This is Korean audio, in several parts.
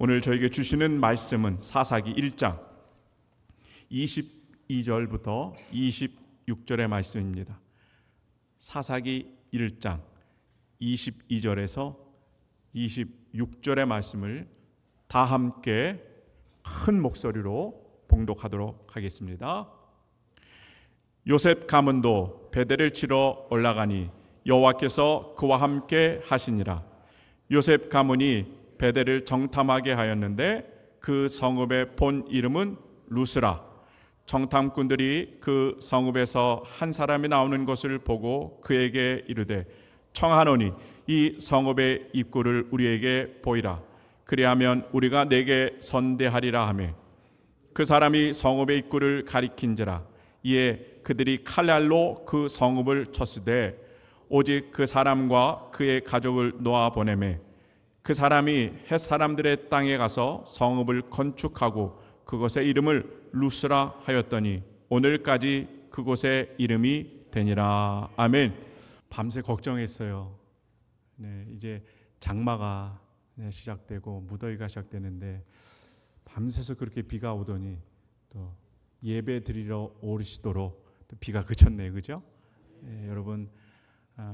오늘 저에게 주시는 말씀은 사사기 1장 22절부터 26절의 말씀입니다. 사사기 1장 22절에서 26절의 말씀을 다 함께 큰 목소리로 봉독하도록 하겠습니다. 요셉 가문도 베델을 치러 올라가니 여호와께서 그와 함께 하시니라. 요셉 가문이 베델을 정탐하게 하였는데 그 성읍의 본 이름은 루스라. 정탐꾼들이 그 성읍에서 한 사람이 나오는 것을 보고 그에게 이르되 청하노니 이 성읍의 입구를 우리에게 보이라. 그리하면 우리가 내게 선대하리라 하매 그 사람이 성읍의 입구를 가리킨지라. 이에 그들이 칼날로 그 성읍을 쳤으되 오직 그 사람과 그의 가족을 놓아 보내매 그 사람이 헷 사람들의 땅에 가서 성읍을 건축하고 그곳의 이름을 루스라 하였더니 오늘까지 그곳의 이름이 되니라. 아멘. 밤새 걱정했어요. 이제 장마가 시작되고 무더위가 시작되는데 밤새서 그렇게 비가 오더니 또 예배 드리러 오르시도록 또 비가 그쳤네요. 그죠? 여러분,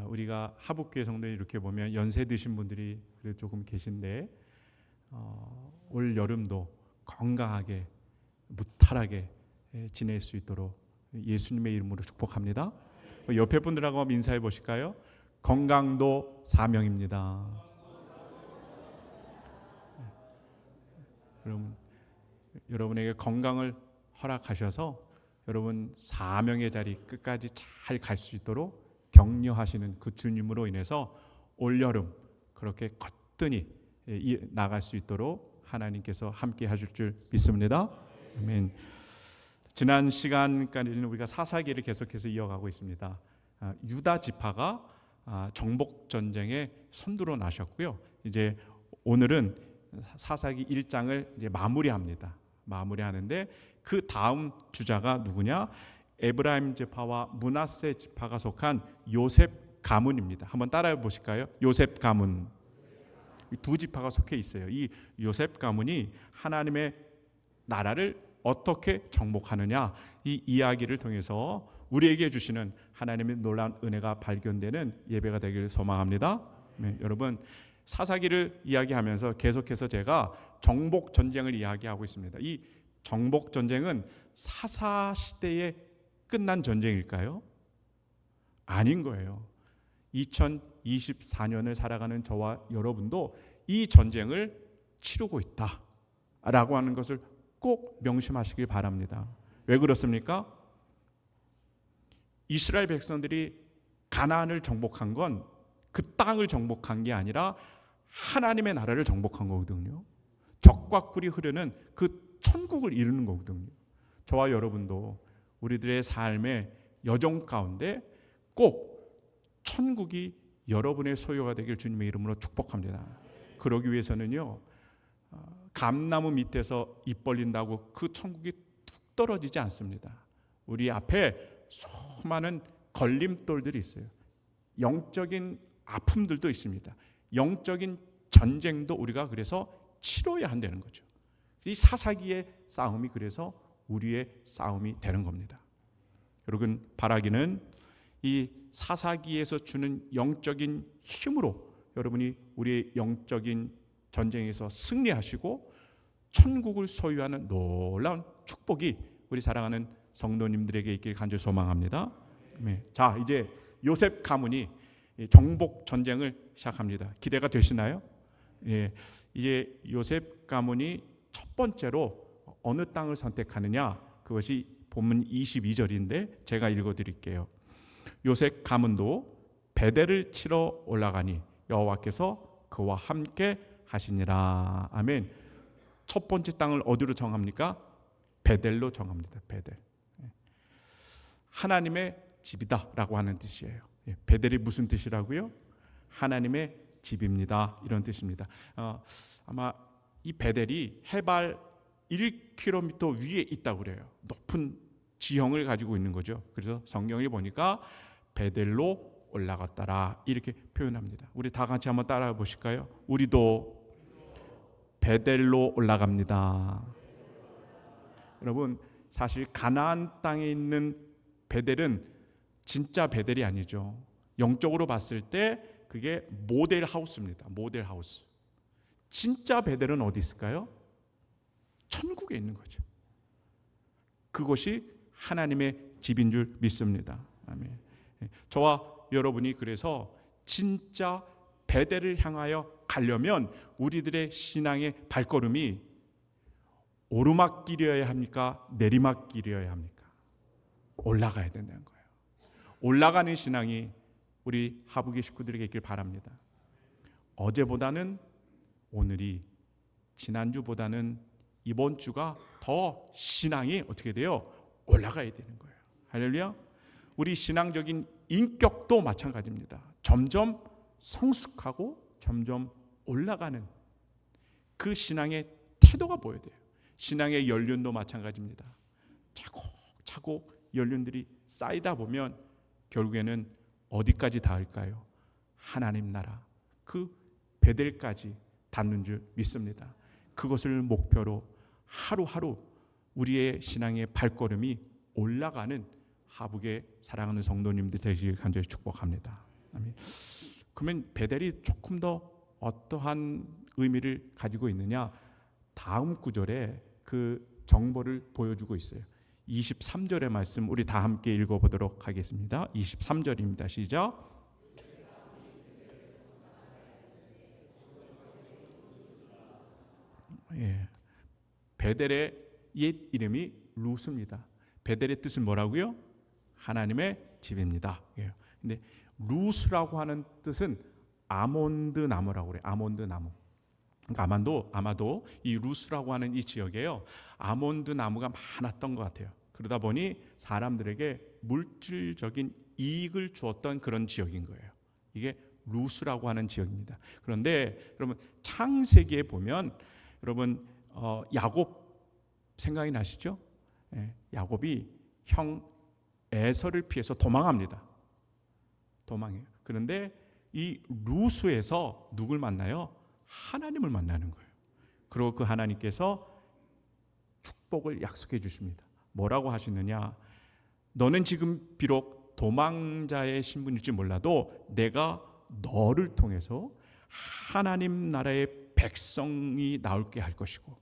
우리가 하북교회 성도에 이렇게 보면 연세 드신 분들이 그래도 조금 계신데 올 여름도 건강하게 무탈하게 지낼 수 있도록 예수님의 이름으로 축복합니다. 옆에 분들하고 한번 인사해 보실까요? 건강도 사명입니다. 여러분에게 건강을 허락하셔서 여러분 사명의 자리 끝까지 잘 갈 수 있도록 격려하시는 그 주님으로 인해서 올여름 그렇게 거뜬히 나갈 수 있도록 하나님께서 함께 하실 줄 믿습니다. 아멘. 지난 시간까지는 우리가 사사기를 계속해서 이어가고 있습니다. 유다 지파가 정복 전쟁의 선두로 나셨고요. 이제 오늘은 사사기 1장을 이제 마무리합니다. 마무리하는데 그 다음 주자가 누구냐? 에브라임 지파와 므낫세 지파가 속한 요셉 가문입니다. 한번 따라해 보실까요? 요셉 가문. 두 지파가 속해 있어요. 이 요셉 가문이 하나님의 나라를 어떻게 정복하느냐, 이 이야기를 통해서 우리에게 주시는 하나님의 놀라운 은혜가 발견되는 예배가 되기를 소망합니다. 네, 여러분, 사사기를 이야기하면서 계속해서 제가 정복 전쟁을 이야기하고 있습니다. 이 정복 전쟁은 사사 시대에 끝난 전쟁일까요? 아닌 거예요. 2024년을 살아가는 저와 여러분도 이 전쟁을 치르고 있다라고 하는 것을 꼭 명심하시길 바랍니다. 왜 그렇습니까? 이스라엘 백성들이 가나안을 정복한 건 그 땅을 정복한 게 아니라 하나님의 나라를 정복한 거거든요. 적과 꿀이 흐르는 그 천국을 이루는 거거든요. 저와 여러분도 우리들의 삶의 여정 가운데 꼭 천국이 여러분의 소유가 되길 주님의 이름으로 축복합니다. 그러기 위해서는요, 감나무 밑에서 입 벌린다고 그 천국이 툭 떨어지지 않습니다. 우리 앞에 수많은 걸림돌들이 있어요. 영적인 아픔들도 있습니다. 영적인 전쟁도 우리가 그래서 치러야 한다는 거죠. 이 사사기의 싸움이 그래서 우리의 싸움이 되는 겁니다. 여러분, 바라기는 이 사사기에서 주는 영적인 힘으로 여러분이 우리의 영적인 전쟁에서 승리하시고 천국을 소유하는 놀라운 축복이 우리 사랑하는 성도님들에게 있길 간절히 소망합니다. 네. 자, 이제 요셉 가문이 정복 전쟁을 시작합니다. 기대가 되시나요? 예, 이제 요셉 가문이 첫 번째로 어느 땅을 선택하느냐, 그것이 본문 22절인데 제가 읽어드릴게요. 요셉 가문도 베델을 치러 올라가니 여호와께서 그와 함께 하시니라. 아멘. 첫 번째 땅을 어디로 정합니까? 베델로 정합니다. 베델. 하나님의 집이다라고 하는 뜻이에요. 베델이 무슨 뜻이라고요? 하나님의 집입니다. 이런 뜻입니다. 아마 이 베델이 해발 1km 위에 있다고 그래요. 높은 지형을 가지고 있는 거죠. 그래서 성경을 보니까 베델로 올라갔더라 이렇게 표현합니다. 우리 다 같이 한번 따라해 보실까요? 우리도 베델로 올라갑니다. 여러분, 사실 가나안 땅에 있는 베델은 진짜 베델이 아니죠. 영적으로 봤을 때 그게 모델 하우스입니다. 모델 하우스. 진짜 베델은 어디 있을까요? 천국에 있는 거죠. 그것이 하나님의 집인 줄 믿습니다. 아멘. 저와 여러분이 그래서 진짜 베델을 향하여 가려면 우리들의 신앙의 발걸음이 오르막길이어야 합니까? 내리막길이어야 합니까? 올라가야 된다는 거예요. 올라가는 신앙이 우리 하부기 식구들에게 있길 바랍니다. 어제보다는 오늘이, 지난주보다는 이번 주가 더 신앙이 어떻게 돼요? 올라가야 되는 거예요. 할렐루야. 우리 신앙적인 인격도 마찬가지입니다. 점점 성숙하고 점점 올라가는 그 신앙의 태도가 보여야 돼요. 신앙의 연륜도 마찬가지입니다. 차곡차곡 연륜들이 쌓이다 보면 결국에는 어디까지 닿을까요? 하나님 나라, 그 베델까지 닿는 줄 믿습니다. 그것을 목표로 하루하루 우리의 신앙의 발걸음이 올라가는 하북의 사랑하는 성도님들 되시길 간절히 축복합니다. 아멘. 그러면 베델이 조금 더 어떠한 의미를 가지고 있느냐? 다음 구절에 그 정보를 보여주고 있어요. 23절의 말씀 우리 다 함께 읽어보도록 하겠습니다. 23절입니다. 시작. 예. 베델의 옛 이름이 루스입니다. 베델의 뜻은 뭐라고요? 하나님의 집입니다. 예. 근데 루스라고 하는 뜻은 아몬드 나무라고 그래요. 아몬드 나무. 그러니까 아마도 이 루스라고 하는 이 지역에요, 아몬드 나무가 많았던 것 같아요. 그러다 보니 사람들에게 물질적인 이익을 주었던 그런 지역인 거예요. 이게 루스라고 하는 지역입니다. 그런데 여러분, 창세기에 보면 여러분 야곱 생각이 나시죠? 예, 야곱이 형 에서를 피해서 도망합니다. 도망해요. 그런데 이 루스에서 누굴 만나요? 하나님을 만나는 거예요. 그리고 그 하나님께서 축복을 약속해 주십니다. 뭐라고 하시느냐? 너는 지금 비록 도망자의 신분일지 몰라도 내가 너를 통해서 하나님 나라의 백성이 나올게 할 것이고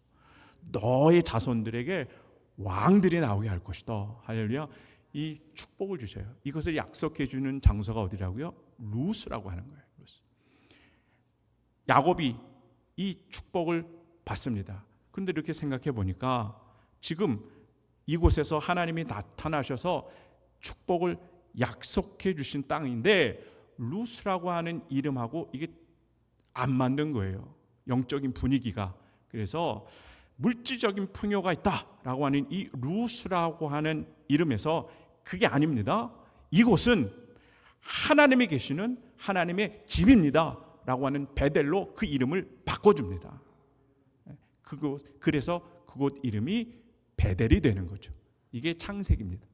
너의 자손들에게 왕들이 나오게 할 것이다. 할렐루야. 이 축복을 주셔요. 이것을 약속해 주는 장소가 어디라고요? 루스라고 하는 거예요. 루스. 야곱이 이 축복을 받습니다. 그런데 이렇게 생각해 보니까 지금 이곳에서 하나님이 나타나셔서 축복을 약속해 주신 땅인데 루스라고 하는 이름하고 이게 안 맞는 거예요. 영적인 분위기가. 그래서 물질적인 풍요가 있다라고 하는 이 루스라고 하는 이름에서 그게 아닙니다. 이곳은 하나님이 계시는 하나님의 집입니다 라고 하는 베델로 그 이름을 바꿔줍니다. 그래서 그곳 이름이 베델이 되는 거죠. 이게 창세기입니다.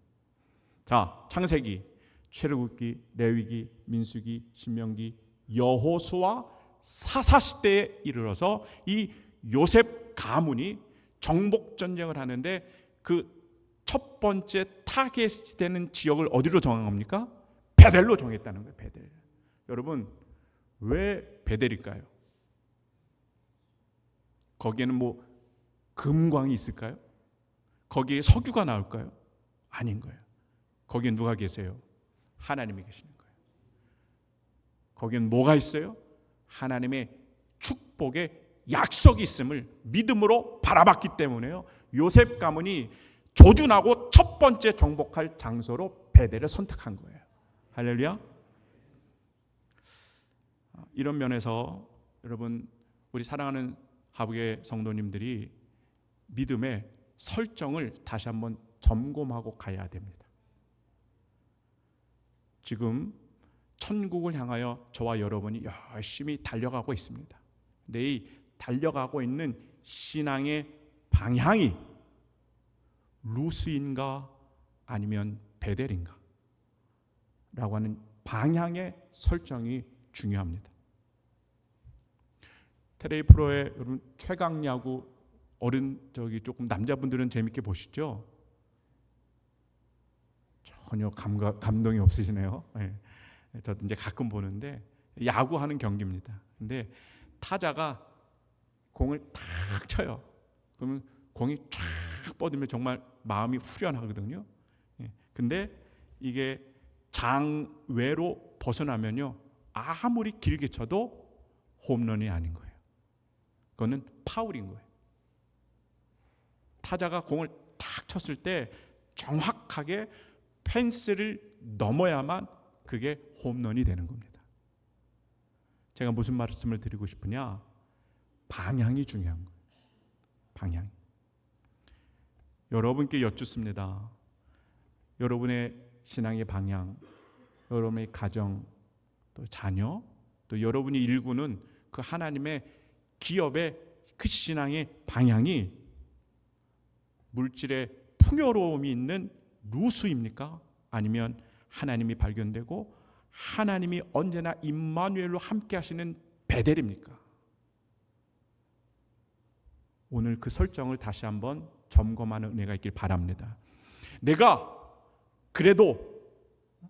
자, 창세기, 출애굽기, 레위기, 민수기, 신명기, 여호수아, 사사 시대에 이르러서 이 요셉 가문이 정복 전쟁을 하는데 그 첫 번째 타겟이 되는 지역을 어디로 정합니까? 베델로 정했다는 거예요. 베델. 여러분, 왜 베델일까요? 거기에는 뭐 금광이 있을까요? 거기에 석유가 나올까요? 아닌 거예요. 거기엔 누가 계세요? 하나님이 계시는 거예요. 거기엔 뭐가 있어요? 하나님의 축복의 약속이 있음을 믿음으로 바라봤기 때문에요, 요셉 가문이 조준하고 첫 번째 정복할 장소로 베델을 선택한 거예요. 할렐루야. 이런 면에서 여러분, 우리 사랑하는 하북의 성도님들이 믿음의 설정을 다시 한번 점검하고 가야 됩니다. 지금 천국을 향하여 저와 여러분이 열심히 달려가고 있습니다. 근데 이 달려가고 있는 신앙의 방향이 루스인가 아니면 베델인가 라고 하는 방향의 설정이 중요합니다. 텔레비 프로에 여러분 최강 야구 어른 조금 남자분들은 재밌게 보시죠? 전혀 감동이 없으시네요. 네. 저도 이제 가끔 보는데 야구하는 경기입니다. 근데 타자가 공을 탁 쳐요. 그러면 공이 쫙 뻗으면 정말 마음이 후련하거든요. 근데 이게 장외로 벗어나면요, 아무리 길게 쳐도 홈런이 아닌 거예요. 그거는 파울인 거예요. 타자가 공을 탁 쳤을 때 정확하게 펜스를 넘어야만 그게 홈런이 되는 겁니다. 제가 무슨 말씀을 드리고 싶으냐? 방향이 중요한 거예요. 방향. 여러분께 여쭙습니다. 여러분의 신앙의 방향, 여러분의 가정, 또 자녀, 또 여러분이 일구는 그 하나님의 기업의 그 신앙의 방향이 물질의 풍요로움이 있는 루스입니까? 아니면 하나님이 발견되고 하나님이 언제나 임마누엘로 함께 하시는 베델입니까? 오늘 그 설정을 다시 한번 점검하는 은혜가 있길 바랍니다. 내가 그래도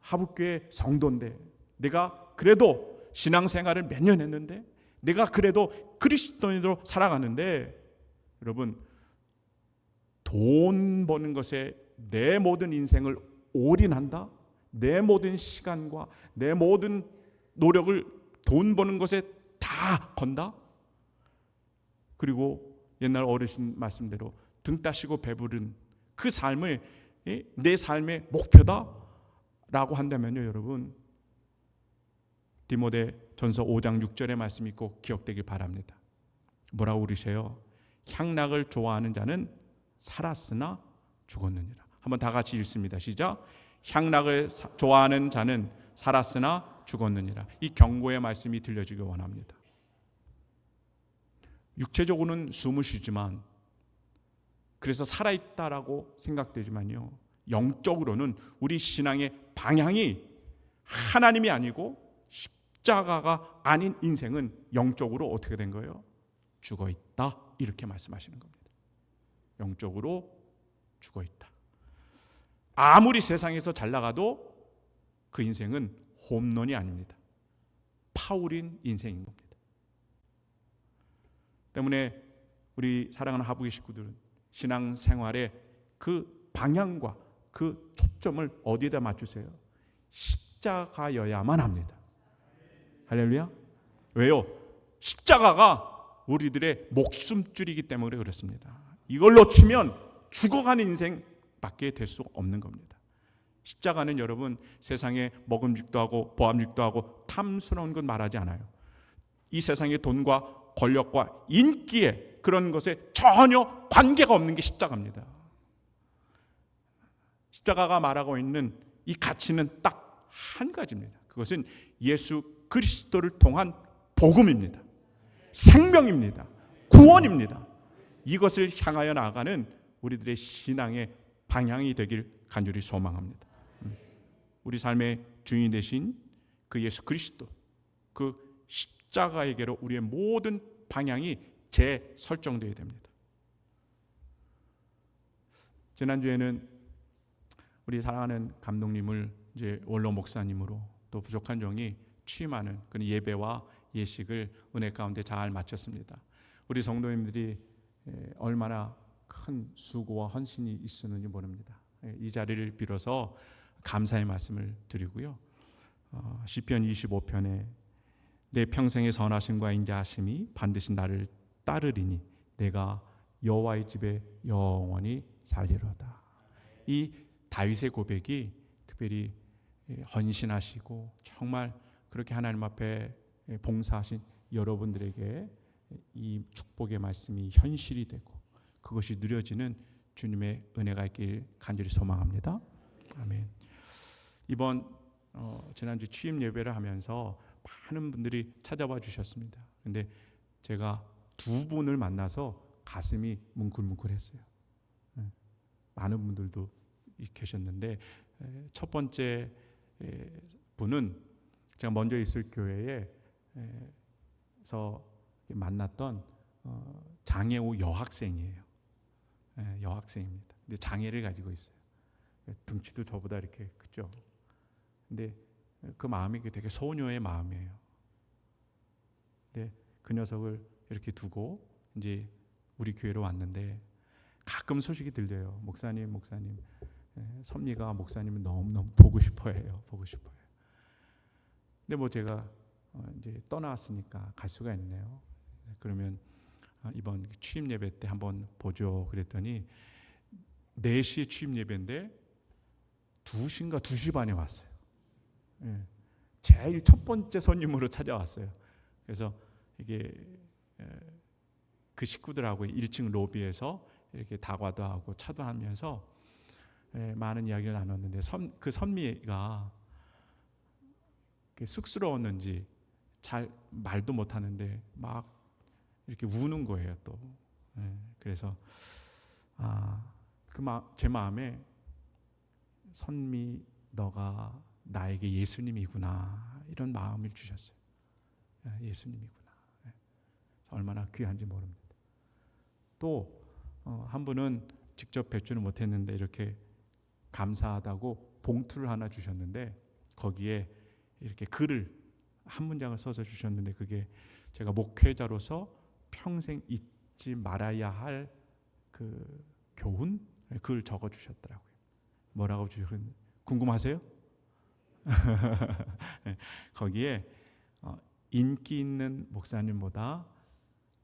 하북교회 성도인데, 내가 그래도 신앙생활을 몇 년 했는데, 내가 그래도 그리스도인으로 살아가는데, 여러분 돈 버는 것에 내 모든 인생을 올인한다? 내 모든 시간과 내 모든 노력을 돈 버는 것에 다 건다? 그리고 옛날 어르신 말씀대로 등 따시고 배부른 그 삶을 내 삶의 목표다? 라고 한다면요, 여러분 디모데 전서 5장 6절의 말씀이 꼭 기억되길 바랍니다. 뭐라고 그러세요? 향락을 좋아하는 자는 살았으나 죽었느니라. 한번 다 같이 읽습니다. 시작. 향락을 좋아하는 자는 살았으나 죽었느니라. 이 경고의 말씀이 들려주길 원합니다. 육체적으로는 숨을 쉬지만, 그래서 살아있다라고 생각되지만요, 영적으로는 우리 신앙의 방향이 하나님이 아니고 십자가가 아닌 인생은 영적으로 어떻게 된 거예요? 죽어있다. 이렇게 말씀하시는 겁니다. 영적으로 죽어있다. 아무리 세상에서 잘 나가도 그 인생은 홈런이 아닙니다. 파울인 인생인 겁니다. 때문에 우리 사랑하는 하부의 식구들은 신앙생활의 그 방향과 그 초점을 어디에다 맞추세요? 십자가여야만 합니다. 할렐루야. 왜요? 십자가가 우리들의 목숨줄이기 때문에 그렇습니다. 이걸 놓치면 죽어가는 인생밖에 될 수 없는 겁니다. 십자가는 여러분 세상에 먹음직도 하고 보암직도 하고 탐스러운 건 말하지 않아요. 이 세상의 돈과 권력과 인기에 그런 것에 전혀 관계가 없는 게 십자가입니다. 십자가가 말하고 있는 이 가치는 딱 한 가지입니다. 그것은 예수 그리스도를 통한 복음입니다. 생명입니다. 구원입니다. 이것을 향하여 나아가는 우리들의 신앙의 방향이 되길 간절히 소망합니다. 우리 삶의 주인이 되신 그 예수 그리스도, 그 십자가에게로 우리의 모든 방향이 재설정되어야 됩니다. 지난주에는 우리 사랑하는 감독님을 이제 원로 목사님으로 또 부족한 종이 취임하는 그런 예배와 예식을 은혜 가운데 잘 마쳤습니다. 우리 성도님들이 얼마나 큰 수고와 헌신이 있었는지 모릅니다. 이 자리를 빌어서 감사의 말씀을 드리고요. 시편 25편에 내 평생의 선하심과 인자하심이 반드시 나를 따르리니 내가 여호와의 집에 영원히 살리로다. 이 다윗의 고백이 특별히 헌신하시고 정말 그렇게 하나님 앞에 봉사하신 여러분들에게 이 축복의 말씀이 현실이 되고 그것이 누려지는 주님의 은혜가 있길 간절히 소망합니다. 아멘. 이번 지난주 취임 예배를 하면서 많은 분들이 찾아와 주셨습니다. 근데 제가 두 분을 만나서 가슴이 뭉클뭉클했어요. 많은 분들도 계셨는데 첫 번째 분은 제가 먼저 있을 교회에서 만났던 장애우 여학생이에요. 여학생입니다. 근데 장애를 가지고 있어요. 등치도 저보다 이렇게 크죠. 근데 그 마음이 되게 소녀의 마음이에요. 근데 그 녀석을 이렇게 두고 이제 우리 교회로 왔는데 가끔 소식이 들려요. 목사님, 선미가 목사님을 너무너무 보고 싶어해요. 보고 싶어요. 근데 뭐 제가 이제 떠나왔으니까 갈 수가 있네요. 그러면 이번 취임 예배 때 한번 보죠. 그랬더니 4시에 취임 예배인데 2시인가 2시 반에 왔어요. 제일 첫 번째 손님으로 찾아왔어요. 그래서 이게 그 식구들하고 1층 로비에서 이렇게 다과도 하고 차도 하면서 많은 이야기를 나눴는데 그 선미가 쑥스러웠는지 잘 말도 못하는데 막 이렇게 우는 거예요. 또 그래서 제 마음에 선미 너가 나에게 예수님이구나 이런 마음을 주셨어요. 예수님이구나. 얼마나 귀한지 모릅니다. 또 한 분은 직접 뵙지는 못했는데 이렇게 감사하다고 봉투를 하나 주셨는데 거기에 이렇게 글을 한 문장을 써서 주셨는데 그게 제가 목회자로서 평생 잊지 말아야 할 그 교훈 그걸 적어 주셨더라고요. 뭐라고 주셨는지 궁금하세요? 거기에 인기 있는 목사님보다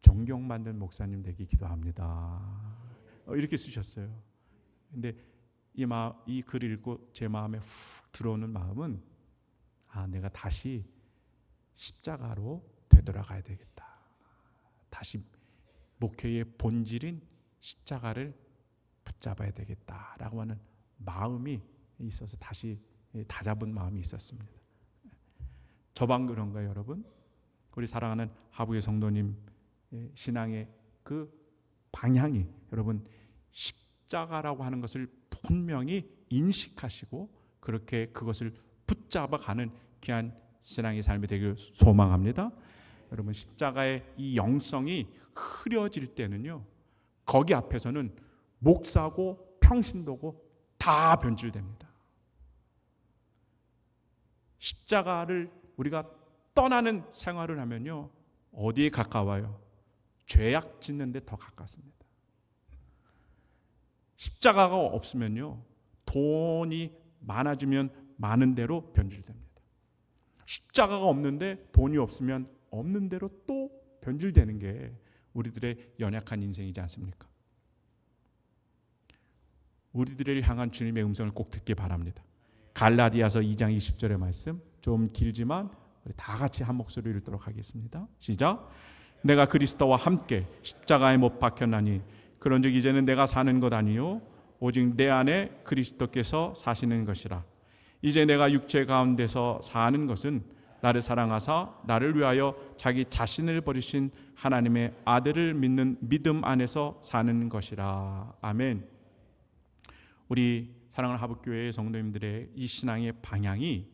존경받는 목사님 되기 기도합니다. 이렇게 쓰셨어요. 근데 이 글을 읽고 제 마음에 훅 들어오는 마음은 내가 다시 십자가로 되돌아가야 되겠다. 다시 목회의 본질인 십자가를 붙잡아야 되겠다라고 하는 마음이 있어서 다시 다잡은 마음이 있었습니다. 저만 그런가요, 여러분? 우리 사랑하는 하부의 성도님 신앙의 그 방향이 여러분 십자가라고 하는 것을 분명히 인식하시고 그렇게 그것을 붙잡아가는 귀한 신앙의 삶이 되길 소망합니다. 여러분 십자가의 이 영성이 흐려질 때는요 거기 앞에서는 목사고 평신도고 다 변질됩니다. 십자가를 우리가 떠나는 생활을 하면요 어디에 가까워요? 죄악 짓는 데 더 가깝습니다. 십자가가 없으면요 돈이 많아지면 많은 대로 변질됩니다. 십자가가 없는데 돈이 없으면 없는 대로 또 변질되는 게 우리들의 연약한 인생이지 않습니까? 우리들을 향한 주님의 음성을 꼭 듣기 바랍니다. 갈라디아서 2장 20절의 말씀 좀 길지만 우리 다 같이 한 목소리를 읽도록 하겠습니다. 시작. 내가 그리스도와 함께 십자가에 못 박혔나니 그런즉 이제는 내가 사는 것 아니요 오직 내 안에 그리스도께서 사시는 것이라. 이제 내가 육체 가운데서 사는 것은 나를 사랑하사 나를 위하여 자기 자신을 버리신 하나님의 아들을 믿는 믿음 안에서 사는 것이라. 아멘. 우리 사랑하는 하북교회의 성도님들의 이 신앙의 방향이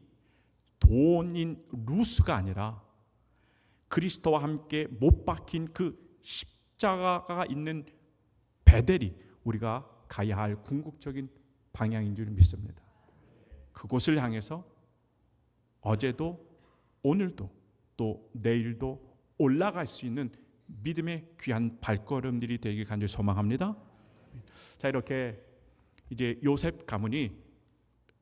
돈인 루스가 아니라 그리스도와 함께 못 박힌 그 십자가가 있는 베델이 우리가 가야 할 궁극적인 방향인 줄 믿습니다. 그곳을 향해서 어제도 오늘도 또 내일도 올라갈 수 있는 믿음의 귀한 발걸음들이 되길 간절히 소망합니다. 자, 이렇게 이제 요셉 가문이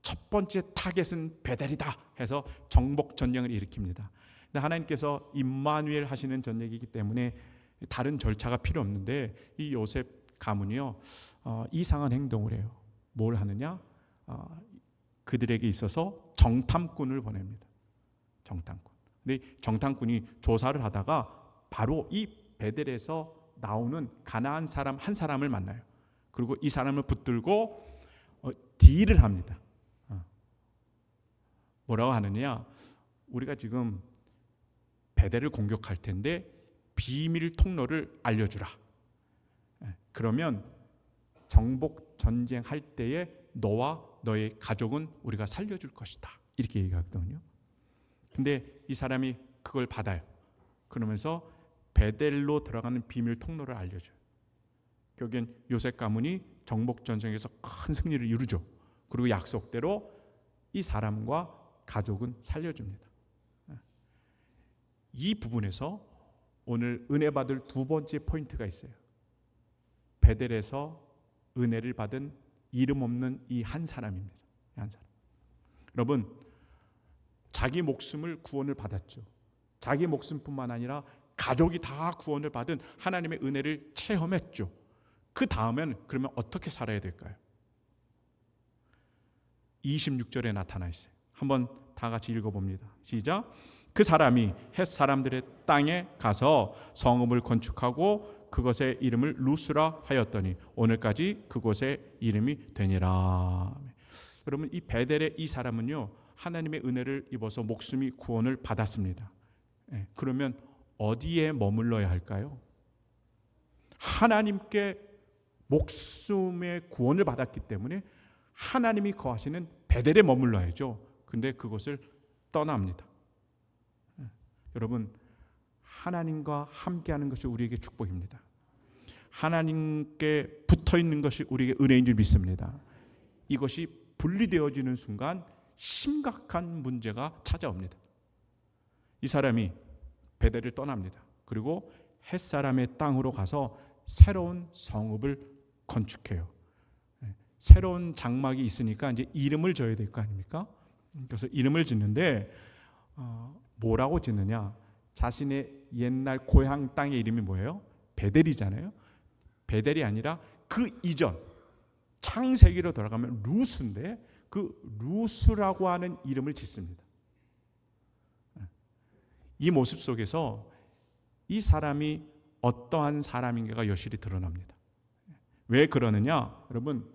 첫 번째 타겟은 베델이다 해서 정복 전쟁을 일으킵니다. 근데 하나님께서 임마누엘 하시는 전쟁이기 때문에 다른 절차가 필요 없는데 이 요셉 가문이요 이상한 행동을 해요. 뭘 하느냐? 그들에게 있어서 정탐꾼을 보냅니다. 정탐꾼. 근데 정탐꾼이 조사를 하다가 바로 이 베델에서 나오는 가나안 사람 한 사람을 만나요. 그리고 이 사람을 붙들고 딜을 합니다. 뭐라고 하느냐? 우리가 지금 베델을 공격할 텐데 비밀 통로를 알려주라. 그러면 정복 전쟁할 때에 너와 너의 가족은 우리가 살려줄 것이다. 이렇게 얘기하거든요. 근데 이 사람이 그걸 받아요. 그러면서 베델로 들어가는 비밀 통로를 알려줘요. 결국엔 요셉 가문이 정복 전쟁에서 큰 승리를 이루죠. 그리고 약속대로 이 사람과 가족은 살려줍니다. 이 부분에서 오늘 은혜 받을 두 번째 포인트가 있어요. 베델에서 은혜를 받은 이름 없는 이 한 사람입니다. 한 사람. 여러분, 자기 목숨을 구원을 받았죠. 자기 목숨뿐만 아니라 가족이 다 구원을 받은 하나님의 은혜를 체험했죠. 그 다음엔 그러면 어떻게 살아야 될까요? 26절에 나타나 있어요. 한번 다 같이 읽어봅니다. 시작. 그 사람이 헷 사람들의 땅에 가서 성읍을 건축하고 그것의 이름을 루스라 하였더니 오늘까지 그곳의 이름이 되니라. 여러분, 이 베델의 이 사람은요, 하나님의 은혜를 입어서 목숨이 구원을 받았습니다. 그러면 어디에 머물러야 할까요? 하나님께 목숨의 구원을 받았기 때문에 하나님이 거하시는 베델에 머물러야죠. 근데 그곳을 떠납니다. 여러분, 하나님과 함께하는 것이 우리에게 축복입니다. 하나님께 붙어있는 것이 우리에게 은혜인 줄 믿습니다. 이것이 분리되어지는 순간 심각한 문제가 찾아옵니다. 이 사람이 베델을 떠납니다. 그리고 헷사람의 땅으로 가서 새로운 성읍을 건축해요. 새로운 장막이 있으니까 이제 이름을 줘야 될 거 아닙니까? 그래서 이름을 짓는데 뭐라고 짓느냐? 자신의 옛날 고향 땅의 이름이 뭐예요? 베델이잖아요. 베델이 아니라 그 이전 창세기로 돌아가면 루스인데 그 루스라고 하는 이름을 짓습니다. 이 모습 속에서 이 사람이 어떠한 사람인가가 여실히 드러납니다. 왜 그러느냐? 여러분,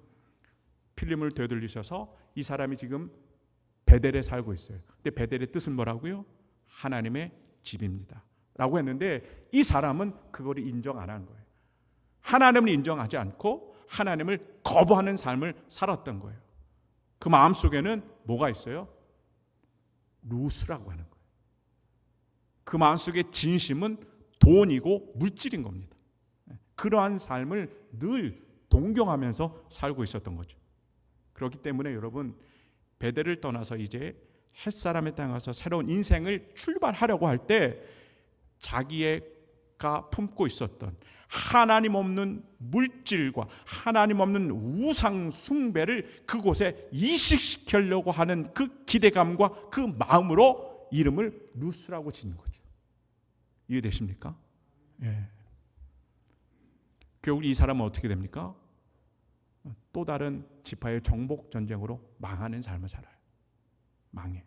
필름을 되돌리셔서 이 사람이 지금 베델에 살고 있어요. 근데 베델의 뜻은 뭐라고요? 하나님의 집입니다 라고 했는데 이 사람은 그걸 인정 안 한 거예요. 하나님을 인정하지 않고 하나님을 거부하는 삶을 살았던 거예요. 그 마음속에는 뭐가 있어요? 루스라고 하는 거예요. 그 마음속의 진심은 돈이고 물질인 겁니다. 그러한 삶을 늘 동경하면서 살고 있었던 거죠. 그렇기 때문에 여러분, 베델을 떠나서 이제 헷사람의 땅에 가서 새로운 인생을 출발하려고 할 때 자기가 품고 있었던 하나님 없는 물질과 하나님 없는 우상 숭배를 그곳에 이식시키려고 하는 그 기대감과 그 마음으로 이름을 루스라고 짓는 거죠. 이해되십니까? 예. 결국 이 사람은 어떻게 됩니까? 또 다른 지파의 정복 전쟁으로 망하는 삶을 살아요. 망해요.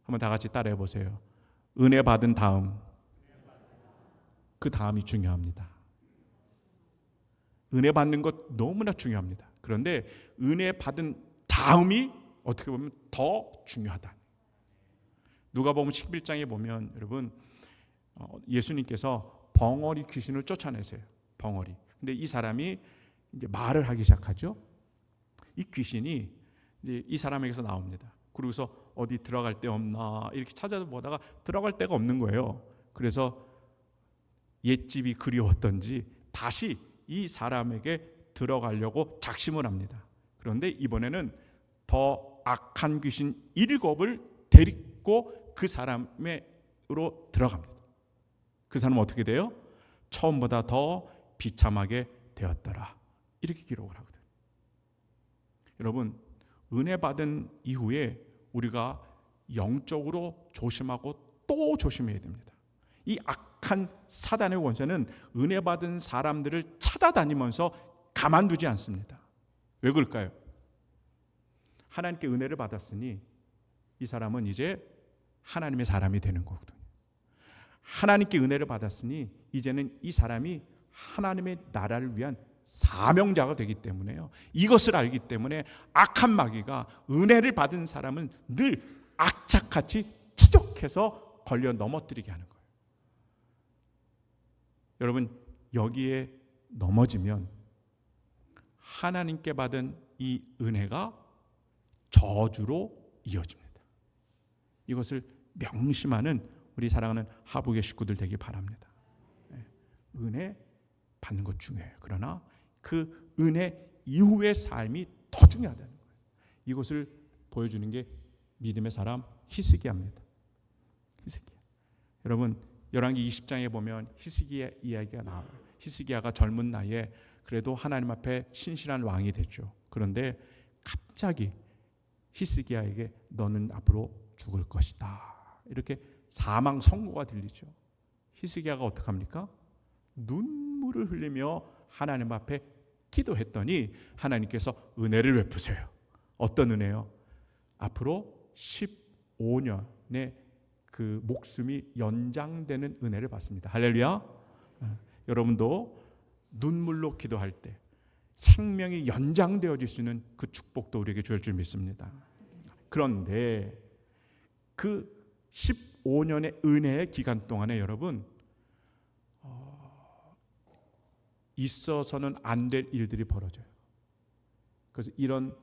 한번 다 같이 따라해 보세요. 은혜 받은 다음, 그 다음이 중요합니다. 은혜 받는 것 너무나 중요합니다. 그런데 은혜 받은 다음이 어떻게 보면 더 중요하다. 누가복음 11장에 보면 여러분, 예수님께서 벙어리 귀신을 쫓아내세요. 벙어리. 근데 이 사람이 이제 말을 하기 시작하죠. 이 귀신이 이제 이 사람에게서 나옵니다. 그러고서 어디 들어갈 데 없나 이렇게 찾아보다가 들어갈 데가 없는 거예요. 그래서 옛집이 그리웠던지 다시 이 사람에게 들어가려고 작심을 합니다. 그런데 이번에는 더 악한 귀신 7을 데리고 그 사람으로 들어갑니다. 그 사람은 어떻게 돼요? 처음보다 더 비참하게 되었더라. 이렇게 기록을 하거든요. 여러분, 은혜 받은 이후에 우리가 영적으로 조심하고 또 조심해야 됩니다. 이 악한 사단의 권세는 은혜 받은 사람들을 찾아다니면서 가만두지 않습니다. 왜 그럴까요? 하나님께 은혜를 받았으니 이 사람은 이제 하나님의 사람이 되는 거거든요. 하나님께 은혜를 받았으니 이제는 이 사람이 하나님의 나라를 위한 사명자가 되기 때문에요. 이것을 알기 때문에 악한 마귀가 은혜를 받은 사람은 늘 악착같이 추적해서 걸려 넘어뜨리게 하는 거예요. 여러분, 여기에 넘어지면 하나님께 받은 이 은혜가 저주로 이어집니다. 이것을 명심하는 우리 사랑하는 하북의 식구들 되기 바랍니다. 은혜 받는 것 중요해요. 그러나 그 은혜 이후의 삶이 더 중요하다는 거예요. 이것을 보여주는 게 믿음의 사람 히스기야입니다. 히스기야. 여러분 열왕기 20장에 보면 히스기야 이야기가 나와요. 히스기야가 젊은 나이에 그래도 하나님 앞에 신실한 왕이 됐죠. 그런데 갑자기 히스기야에게 너는 앞으로 죽을 것이다, 이렇게 사망 선고가 들리죠. 히스기야가 어떡합니까? 눈물을 흘리며 하나님 앞에 기도했더니 하나님께서 은혜를 베푸세요. 어떤 은혜요? 앞으로 15년의 그 목숨이 연장되는 은혜를 받습니다. 할렐루야. 여러분도 눈물로 기도할 때 생명이 연장되어질 수 있는 그 축복도 우리에게 주실 줄 믿습니다. 그런데 그 15년의 은혜의 기간 동안에 여러분 있어서는 안 될 일들이 벌어져요. 그래서 이런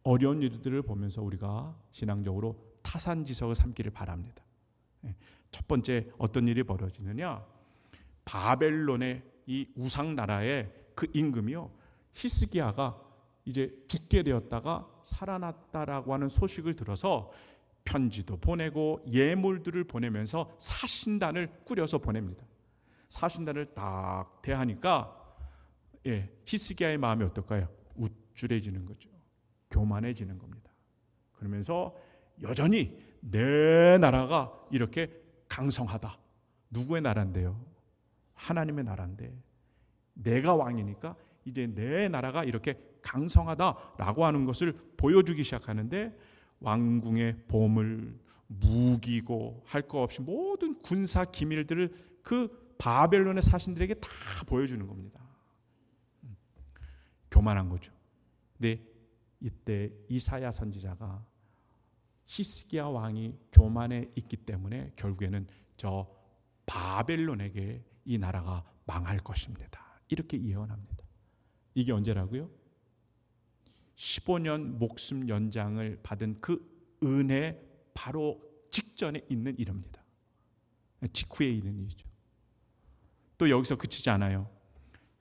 어려운 일들을 보면서 우리가 신앙적으로 타산지석을 삼기를 바랍니다. 첫 번째 어떤 일이 벌어지느냐, 바벨론의 이 우상 나라의 그 임금이요, 히스기야가 이제 죽게 되었다가 살아났다라고 하는 소식을 들어서 편지도 보내고 예물들을 보내면서 사신단을 꾸려서 보냅니다. 사신단을 딱 대하니까 히스기야의 마음이 어떨까요? 우쭐해지는 거죠. 교만해지는 겁니다. 그러면서 여전히 내 나라가 이렇게 강성하다. 누구의 나라인데요? 하나님의 나라인데 내가 왕이니까 이제 내 나라가 이렇게 강성하다라고 하는 것을 보여주기 시작하는데 왕궁의 보물, 무기고 할 거 없이 모든 군사 기밀들을 그 바벨론의 사신들에게 다 보여주는 겁니다. 교만한 거죠. 근데 이때 이사야 선지자가 히스기야 왕이 교만해 있기 때문에 결국에는 저 바벨론에게 이 나라가 망할 것입니다, 이렇게 예언합니다. 이게 언제라고요? 15년 목숨 연장을 받은 그 은혜 바로 직전에 있는 일입니다. 직후에 있는 일이죠. 또 여기서 그치지 않아요.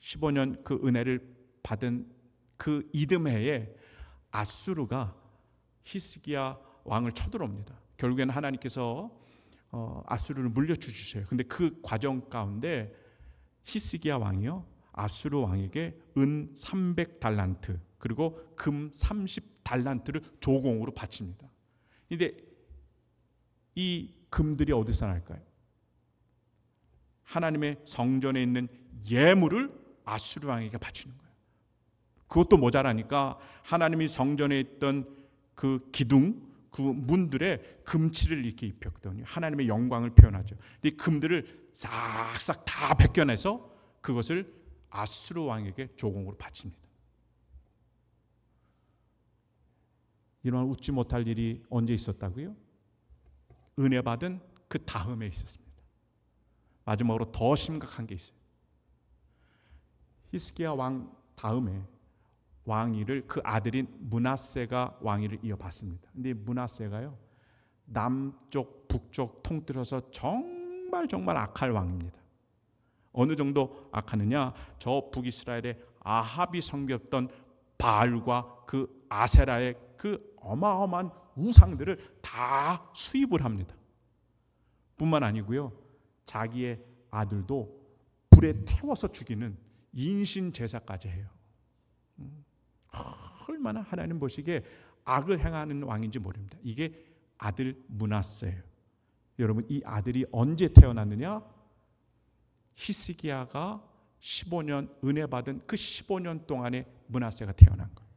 15년 그 은혜를 받은 그 이듬해에 아수르가 히스기야 왕을 쳐들어옵니다. 결국에는 하나님께서 아수르를 물려주셔요. 근데 그 과정 가운데 히스기야 왕이요, 아수르 왕에게 은 300달란트 그리고 금 30달란트를 조공으로 바칩니다. 근데 이 금들이 어디서 날까요? 하나님의 성전에 있는 예물을 아수르 왕에게 바치는 거예요. 그것도 모자라니까 하나님이 성전에 있던 그 기둥, 그 문들에 금칠을 이렇게 입혔더니 하나님의 영광을 표현하죠. 이 금들을 싹싹 다 벗겨내서 그것을 아수르 왕에게 조공으로 바칩니다. 이런 웃지 못할 일이 언제 있었다고요? 은혜 받은 그 다음에 있었습니다. 마지막으로 더 심각한 게 있어요. 히스기야 왕 다음에 왕위를 그 아들인 므낫세가 왕위를 이어받습니다. 근데 므낫세가요, 남쪽 북쪽 통틀어서 정말 악할 왕입니다. 어느 정도 악하느냐, 저 북이스라엘의 아합이 섬겼던 바알과 그 아세라의 그 어마어마한 우상들을 다 수입을 합니다. 뿐만 아니고요, 자기의 아들도 불에 태워서 죽이는 인신 제사까지 해요. 얼마나 하나님 보시기에 악을 행하는 왕인지 모릅니다. 이게 아들 므낫세예요. 여러분, 이 아들이 언제 태어났느냐? 히스기야가 15년 은혜 받은 그 15년 동안에 므낫세가 태어난 거예요.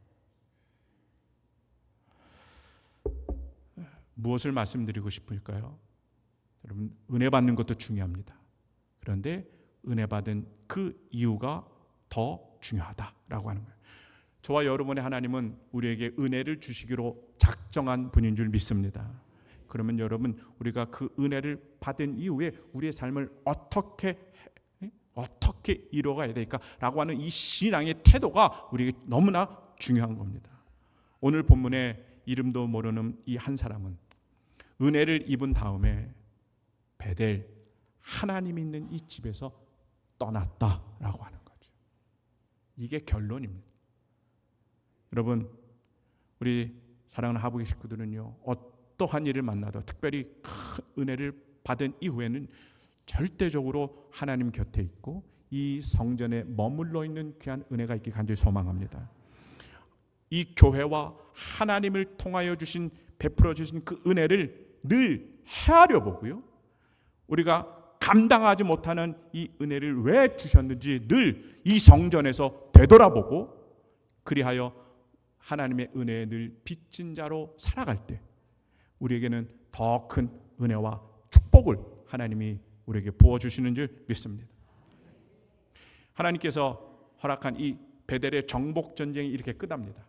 무엇을 말씀드리고 싶을까요? 여러분, 은혜 받는 것도 중요합니다. 그런데 은혜 받은 그 이유가 더 중요하다라고 하는 거예요. 저와 여러분의 하나님은 우리에게 은혜를 주시기로 작정한 분인 줄 믿습니다. 그러면 여러분, 우리가 그 은혜를 받은 이후에 우리의 삶을 어떻게 이뤄가야 될까라고 하는 이 신앙의 태도가 우리에게 너무나 중요한 겁니다. 오늘 본문에 이름도 모르는 이 한 사람은 은혜를 입은 다음에 베델, 하나님 있는 이 집에서 떠났다라고 하는 거죠. 이게 결론입니다. 여러분, 우리 사랑하는 하부기 식구들은요, 어떠한 일을 만나도 특별히 큰 은혜를 받은 이후에는 절대적으로 하나님 곁에 있고 이 성전에 머물러 있는 귀한 은혜가 있길 간절히 소망합니다. 이 교회와 하나님을 통하여 주신, 베풀어 주신 그 은혜를 늘 헤아려 보고요, 우리가 감당하지 못하는 이 은혜를 왜 주셨는지 늘 이 성전에서 되돌아보고, 그리하여 하나님의 은혜에 늘 빚진 자로 살아갈 때 우리에게는 더 큰 은혜와 축복을 하나님이 우리에게 부어주시는 줄 믿습니다. 하나님께서 허락한 이 베델의 정복 전쟁이 이렇게 끝납니다.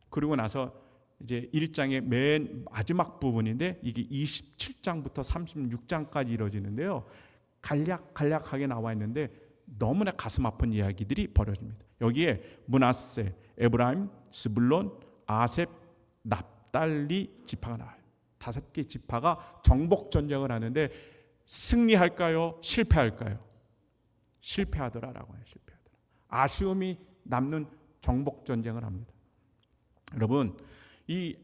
그리고 나서 이제 1장의 맨 마지막 부분인데 이게 27장부터 36장까지 이루어지는데요, 간략하게 나와 있는데 너무나 가슴 아픈 이야기들이 벌어집니다. 여기에 므낫세, 에브라임, 스불론, 아셉, 납달리 지파가 나와요. 5개 지파가 정복 전쟁을 하는데 승리할까요? 실패할까요? 실패하더라라고 해요. 실패하더라. 아쉬움이 남는 정복 전쟁을 합니다. 여러분, 이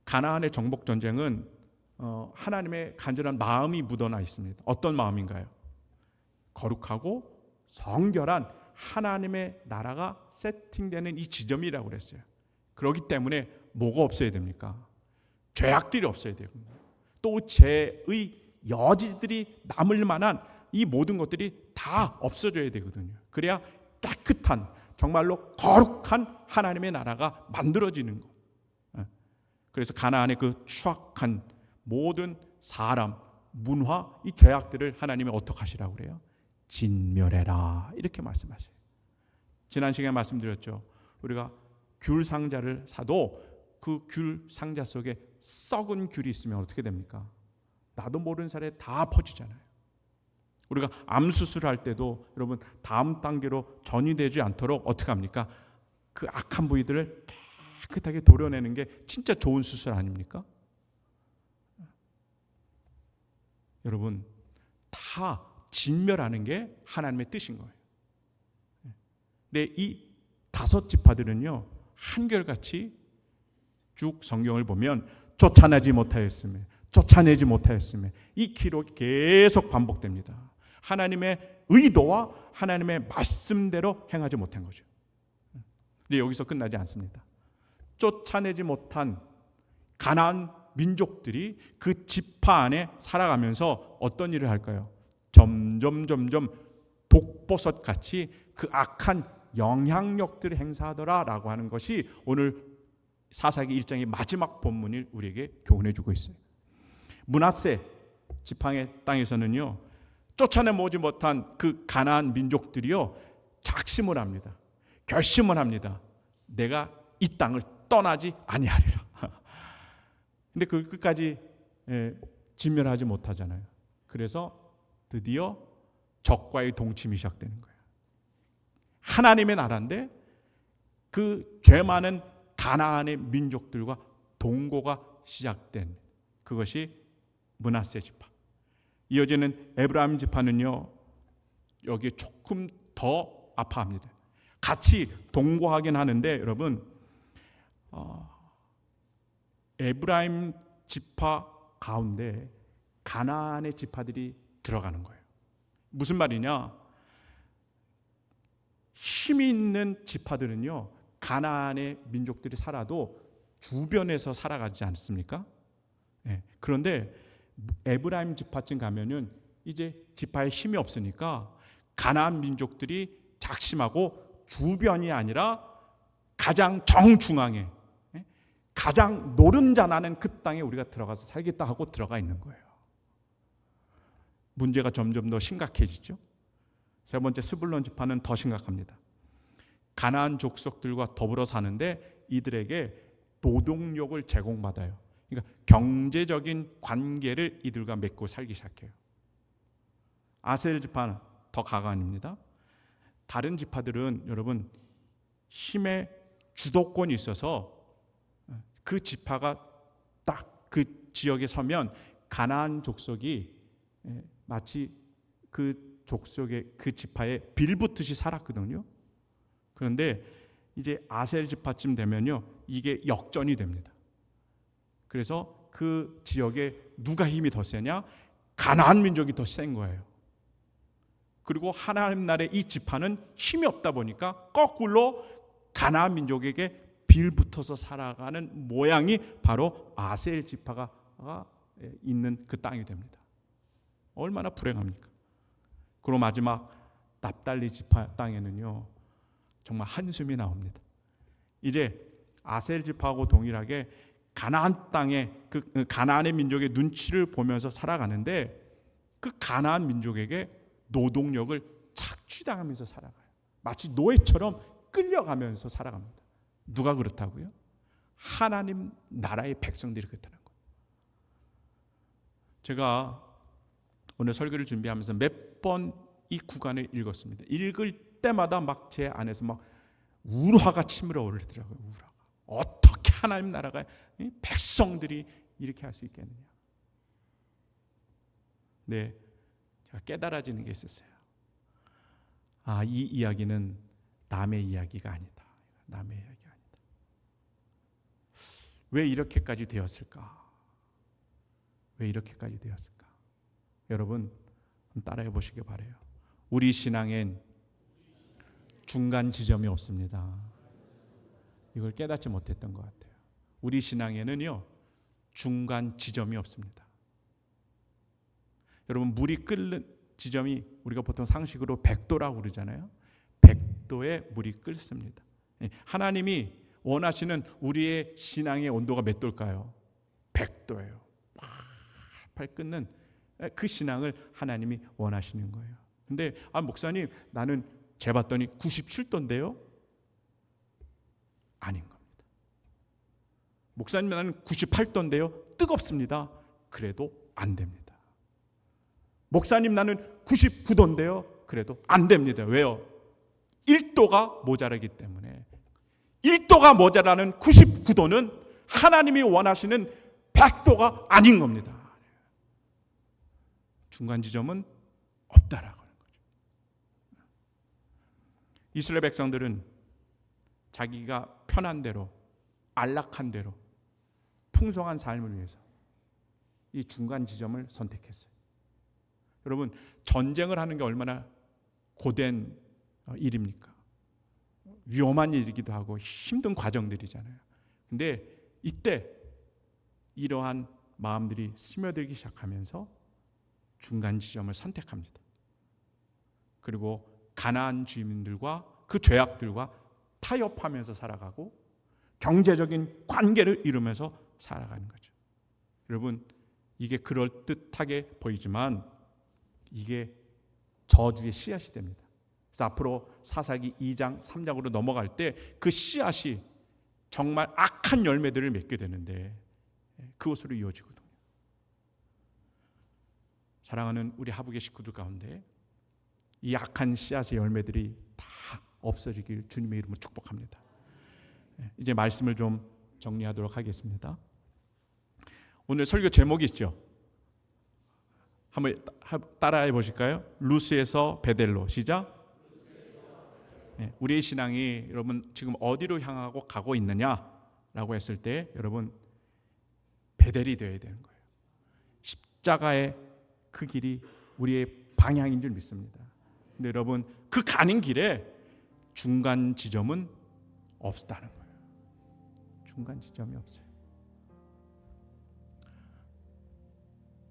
가나안의 정복 전쟁은 하나님의 간절한 마음이 묻어나 있습니다. 어떤 마음인가요? 거룩하고 성결한 하나님의 나라가 세팅되는 이 지점이라고 그랬어요. 그렇기 때문에 뭐가 없어야 됩니까? 죄악들이 없어야 되고, 또 죄의 여지들이 남을 만한 이 모든 것들이 다 없어져야 되거든요. 그래야 깨끗한, 정말로 거룩한 하나님의 나라가 만들어지는 것. 그래서 가나안의 그 추악한 모든 사람, 문화, 이 죄악들을 하나님이 어떻게 하시라고 그래요? 진멸해라, 이렇게 말씀하세요. 지난 시간에 말씀드렸죠. 우리가 귤 상자를 사도 그 귤 상자 속에 썩은 귤이 있으면 어떻게 됩니까? 나도 모르는 사이에 다 퍼지잖아요. 우리가 암 수술할 때도 여러분 다음 단계로 전이되지 않도록 어떻게 합니까? 그 악한 부위들을 깨끗하게 도려내는 게 진짜 좋은 수술 아닙니까? 여러분, 다 진멸하는 게 하나님의 뜻인 거예요. 근데 이 5 지파들은요, 한결같이 쭉 성경을 보면 쫓아내지 못하였으며 이 기록이 계속 반복됩니다. 하나님의 의도와 하나님의 말씀대로 행하지 못한 거죠. 근데 여기서 끝나지 않습니다. 쫓아내지 못한 가나안 민족들이 그 지파 안에 살아가면서 어떤 일을 할까요? 점점 독버섯같이 그 악한 영향력들을 행사하더라라고 하는 것이 오늘 사사기 1장의 마지막 본문을 우리에게 교훈해 주고 있어요. 므낫세 지팡의 땅에서는요, 쫓아내지 못한 그 가나안 민족들이요, 작심을 합니다. 결심을 합니다. 내가 이 땅을 떠나지 아니하리라. 근데 그 끝까지 진멸하지 못하잖아요. 그래서 드디어 적과의 동침이 시작되는 거예요. 하나님의 나라인데 그 죄 많은 가나안의 민족들과 동거가 시작된 그것이 므낫세 지파. 이어지는 에브라임 지파는요, 여기에 조금 더 아파합니다. 같이 동거하긴 하는데 여러분, 에브라임 지파 가운데 가나안의 지파들이 들어가는 거예요. 무슨 말이냐? 힘이 있는 지파들은요, 가나안의 민족들이 살아도 주변에서 살아가지 않습니까? 네. 그런데 에브라임 지파쯤 가면은 이제 지파에 힘이 없으니까 가나안 민족들이 작심하고 주변이 아니라 가장 정중앙에, 가장 노른자 나는 그 땅에 우리가 들어가서 살겠다 하고 들어가 있는 거예요. 문제가 점점 더 심각해지죠. 세 번째 스불론 지파는 더 심각합니다. 가나안 족속들과 더불어 사는데 이들에게 노동력을 제공받아요. 그러니까 경제적인 관계를 이들과 맺고 살기 시작해요. 아셀 지파는 더 가관입니다. 다른 지파들은 여러분 힘의 주도권이 있어서 그 지파가 딱 그 지역에 서면 가나안 족속이 마치 그 족속의 그 지파에 빌붙듯이 살았거든요. 그런데 이제 아셀 지파쯤 되면요, 이게 역전이 됩니다. 그래서 그 지역에 누가 힘이 더 세냐? 가나안 민족이 더 센 거예요. 그리고 하나님 나라의 이 지파는 힘이 없다 보니까 거꾸로 가나안 민족에게 빌붙어서 살아가는 모양이 바로 아셀 지파가 있는 그 땅이 됩니다. 얼마나 불행합니까? 그리고 마지막 납달리 지파 땅에는요, 정말 한숨이 나옵니다. 이제 아셀 지파하고 동일하게 가나안 땅에 그 가나안의 민족의 눈치를 보면서 살아가는데, 그 가나안 민족에게 노동력을 착취당하면서 살아가요. 마치 노예처럼 끌려가면서 살아갑니다. 누가 그렇다고요? 하나님 나라의 백성들이 그렇다는 거예요. 제가 오늘 설교를 준비하면서 몇 번 이 구간을 읽었습니다. 읽을 때마다 막 제 안에서 막 울화가 치밀어 오르더라고요. 울화가. 어떻게 하나님 나라가 백성들이 이렇게 할 수 있겠느냐. 네, 제가 깨달아지는 게 있었어요. 이 이야기는 남의 이야기가 아니다. 남의 이야기가 아니다. 왜 이렇게까지 되었을까? 왜 이렇게까지 되었을까? 여러분, 따라해 보시기 바라요. 우리 신앙엔 중간 지점이 없습니다. 이걸 깨닫지 못했던 것 같아요. 우리 신앙에는요, 중간 지점이 없습니다. 여러분, 물이 끓는 지점이 우리가 보통 상식으로 100도라고 그러잖아요. 100도에 물이 끓습니다. 하나님이 원하시는 우리의 신앙의 온도가 몇 도일까요? 100도예요. 팔팔 끓는 그 신앙을 하나님이 원하시는 거예요. 근데 목사님, 나는 재봤더니 97도인데요? 아닌 겁니다. 목사님, 나는 98도인데요? 뜨겁습니다. 그래도 안 됩니다. 목사님, 나는 99도인데요? 그래도 안 됩니다. 왜요? 1도가 모자라기 때문에. 1도가 모자라는 99도는 하나님이 원하시는 100도가 아닌 겁니다. 중간 지점은 없다라고 하는 거죠. 이스라엘 백성들은 자기가 편한 대로, 안락한 대로, 풍성한 삶을 위해서 이 중간 지점을 선택했어요. 여러분, 전쟁을 하는 게 얼마나 고된 일입니까? 위험한 일이기도 하고 힘든 과정들이잖아요. 근데 이때 이러한 마음들이 스며들기 시작하면서 중간 지점을 선택합니다. 그리고 가나안 주민들과 그 죄악들과 타협하면서 살아가고 경제적인 관계를 이루면서 살아가는 거죠. 여러분, 이게 그럴듯하게 보이지만 이게 저주의 씨앗이 됩니다. 그래서 앞으로 사사기 2장 3장으로 넘어갈 때 그 씨앗이 정말 악한 열매들을 맺게 되는데 그것으로 이어지거든요. 사랑하는 우리 하부계 식구들 가운데 이 악한 씨앗의 열매들이 다 없어지길 주님의 이름으로 축복합니다. 이제 말씀을 좀 정리하도록 하겠습니다. 오늘 설교 제목이 있죠. 한번 따라해 보실까요? 루스에서 베델로. 시작. 우리의 신앙이 여러분 지금 어디로 향하고 가고 있느냐라고 했을 때 여러분 베델이 되어야 되는 거예요. 십자가의 그 길이 우리의 방향인 줄 믿습니다. 근데 여러분 그 가는 길에 중간 지점은 없다는 거예요. 중간 지점이 없어요.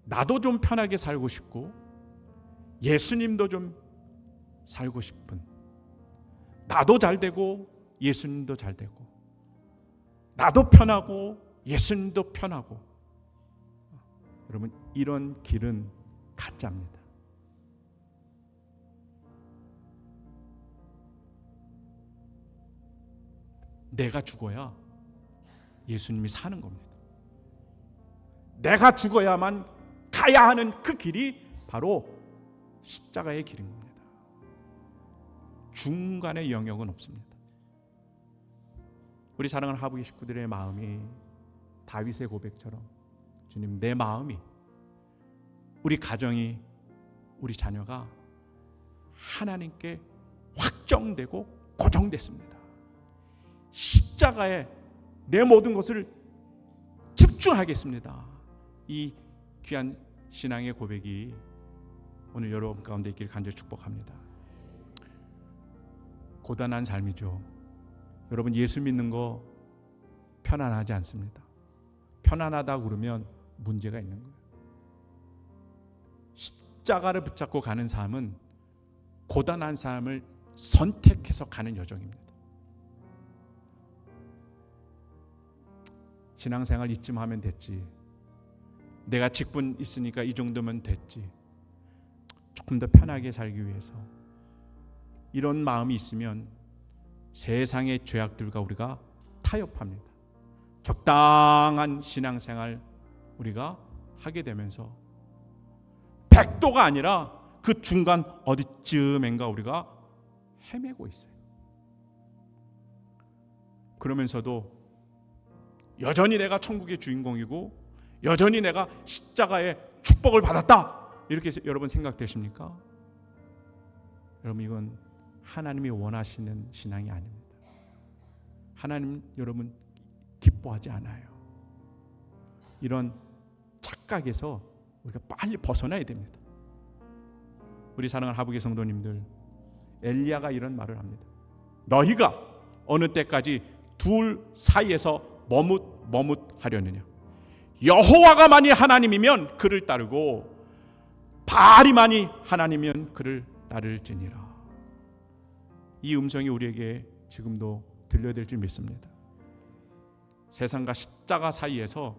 나도 좀 편하게 살고 싶고 예수님도 좀 살고 싶은, 나도 잘 되고 예수님도 잘 되고, 나도 편하고 예수님도 편하고, 여러분 이런 길은 가짜입니다. 내가 죽어야 예수님이 사는 겁니다. 내가 죽어야만 가야 하는 그 길이 바로 십자가의 길인 겁니다. 중간의 영역은 없습니다. 우리 사랑하는 하부기 식구들의 마음이 다윗의 고백처럼, 주님 내 마음이 우리 가정이, 우리 자녀가 하나님께 확정되고 고정됐습니다. 십자가에 내 모든 것을 집중하겠습니다. 이 귀한 신앙의 고백이 오늘 여러분 가운데 있기를 간절히 축복합니다. 고단한 삶이죠. 여러분, 예수 믿는 거 편안하지 않습니다. 편안하다고 그러면 문제가 있는 거예요. 십자가를 붙잡고 가는 삶은 고단한 삶을 선택해서 가는 여정입니다. 신앙생활 이쯤 하면 됐지, 내가 직분 있으니까 이 정도면 됐지, 조금 더 편하게 살기 위해서, 이런 마음이 있으면 세상의 죄악들과 우리가 타협합니다. 적당한 신앙생활 우리가 하게 되면서 100도가 아니라 그 중간 어디쯤인가 우리가 헤매고 있어요. 그러면서도 여전히 내가 천국의 주인공이고 여전히 내가 십자가의 축복을 받았다, 이렇게 여러분 생각되십니까? 여러분, 이건 하나님이 원하시는 신앙이 아닙니다. 하나님 여러분 기뻐하지 않아요. 이런 착각에서 우리가 빨리 벗어나야 됩니다. 우리 사랑하는 하부의 성도님들, 엘리야가 이런 말을 합니다. 너희가 어느 때까지 둘 사이에서 머뭇하려느냐? 여호와가 만일 하나님이면 그를 따르고 바알이 만일 하나님이면 그를 따를지니라. 이 음성이 우리에게 지금도 들려야 될 줄 믿습니다. 세상과 십자가 사이에서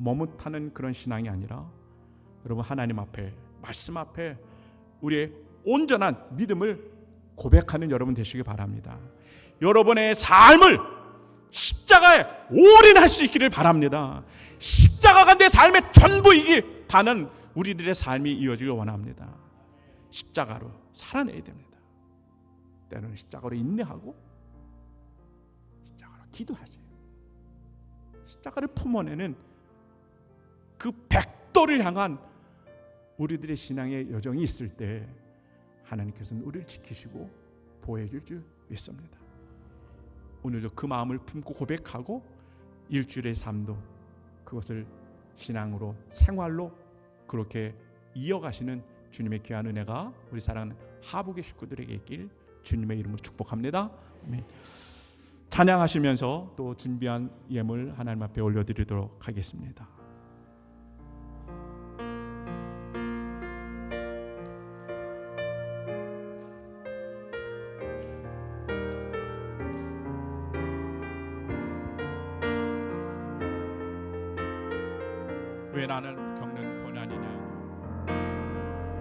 머뭇하는 그런 신앙이 아니라 여러분, 하나님 앞에, 말씀 앞에 우리의 온전한 믿음을 고백하는 여러분 되시기 바랍니다. 여러분의 삶을 십자가에 올인할 수 있기를 바랍니다. 십자가가 내 삶의 전부이기다는 우리들의 삶이 이어지길 원합니다. 십자가로 살아내야 됩니다. 때로는 십자가로 인내하고 십자가로 기도하세요. 십자가를 품어내는 그 100도를 향한 우리들의 신앙의 여정이 있을 때 하나님께서는 우리를 지키시고 보호해 줄 줄 믿습니다. 오늘도 그 마음을 품고 고백하고 일주일의 삶도 그것을 신앙으로, 생활로 그렇게 이어가시는 주님의 귀한 은혜가 우리 사랑하는 하북의 식구들에게 있길 주님의 이름으로 축복합니다. 아멘. 찬양하시면서 또 준비한 예물 하나님 앞에 올려드리도록 하겠습니다. 왜 나는 겪는 고난이냐고,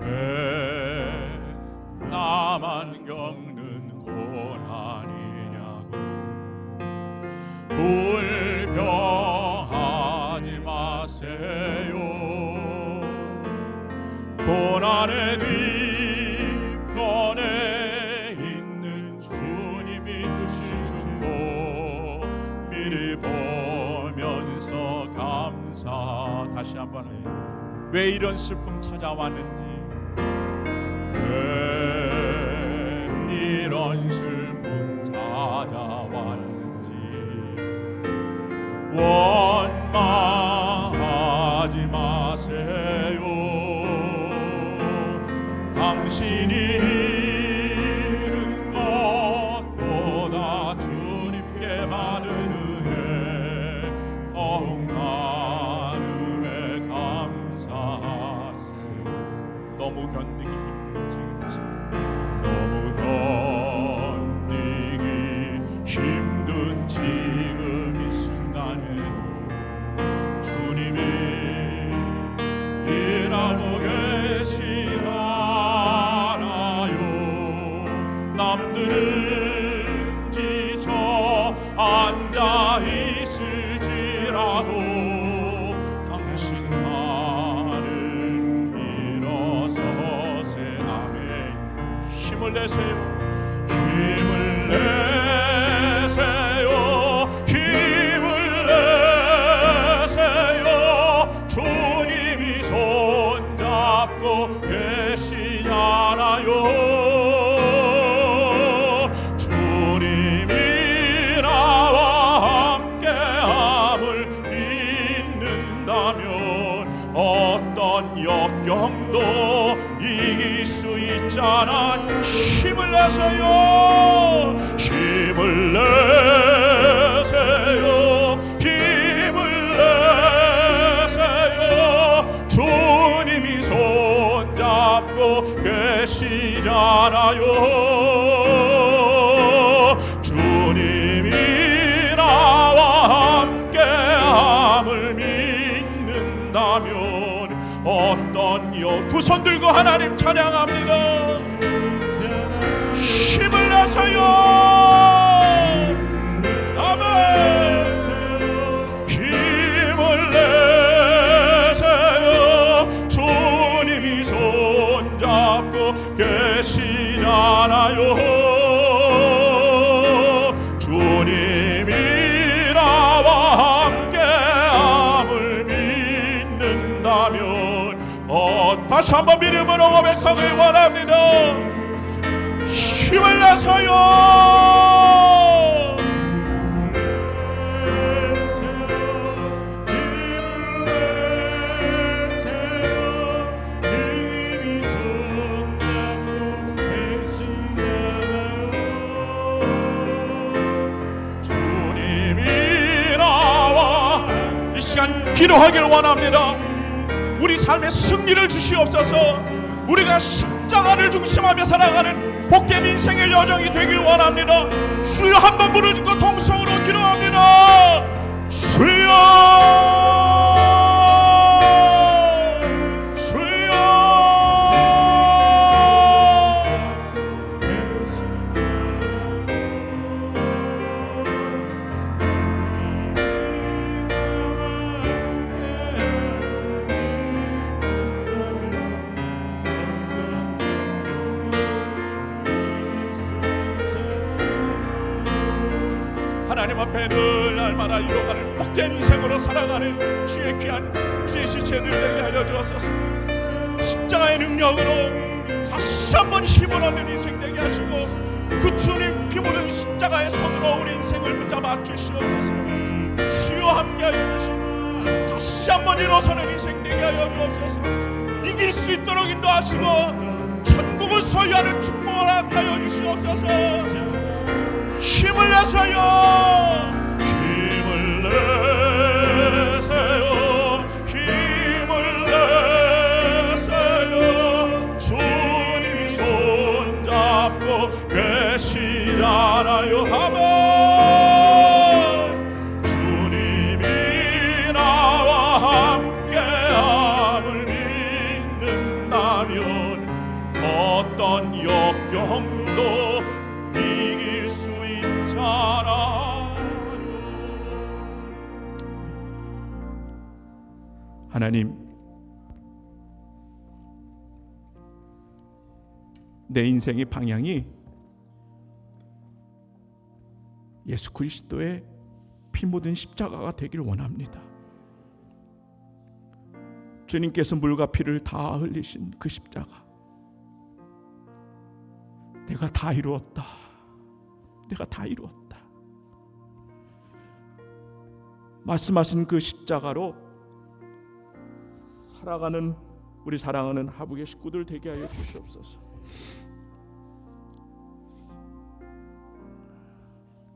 왜 나만 겪는 고난이냐고, 불평하지 마세요. 고난의 뒤편에 있는 주님이 주신 축복 미리 보면서 감사. 다시 한번, 왜 이런 슬픔 찾아왔는지, 왜 이런 슬픔 찾아왔는지, 원망하지 마세요. 당신이 잃은 것보다 주님께 받은 은혜 더욱 많음에 감사하세요. 너무 견디기 힘든 지금 이 순간, 너무 견디기 힘든 지금 이 순간에도 주님이 일하고 계시잖아요. 남들은 지쳐 앉아 있을지라도 당신만은 일어서세. 아멘. 힘을 내세요. 힘을 내세요. 힘을 내세요. 주님이 있잖아. 힘을 내세요. 힘을 내세요. 힘을 내세요. 주님이 손잡고 계시잖아요. 주님이 나와 함께함을 믿는다면 어떤요. 두 손 들고 하나님 찬양합니다. 힘을 내세요. 아멘. 힘을 내세요. 주님이 손잡고 계시잖아요. 주님이 나와 함께함을 믿는다면 다시 한번 믿음으로 고백하길 원합니다. 힘을 내세요. 주님이 나와 이 시간 기도하길 원합니다. 우리 삶의 승리를 주시옵소서. 우리가 십자가를 중심하며 살아가는 복된 인생의 여정이 되길 원합니다. 주여 한번 부르짖고 통성으로 기도합니다. 주여, 주여. 하나님 앞에 늘 날마다 이뤄가는 복된 인생으로 살아가는 주의 귀한 주의 지체들 되게 하여 주옵소서. 십자가의 능력으로 다시 한번 힘을 얻는 인생 되게 하시고 그 주님 피 묻은 십자가의 손으로 우리 인생을 붙잡아 주시옵소서. 주여 함께하여 주시고 다시 한번 일어서는 인생 되게 하여 주옵소서. 이길 수 있도록 인도하시고 천국을 소유하는 축복을 허락하여 주시옵소서. 힘을 내세요. 힘을 내세요. 힘을 내세요. 주님이 손잡고 계시잖아요. 아멘. 주님이 나와 함께함을 믿는다면 어떤 역경도 이길 수 있잖아요. 하나님, 내 인생의 방향이 예수 그리스도의 피 묻은 십자가가 되길 원합니다. 주님께서 물과 피를 다 흘리신 그 십자가, 내가 다 이루었다. 내가 다 이루었다. 말씀하신 그 십자가로 살아가는 우리 사랑하는 하북의 식구들 되게 하여 주시옵소서.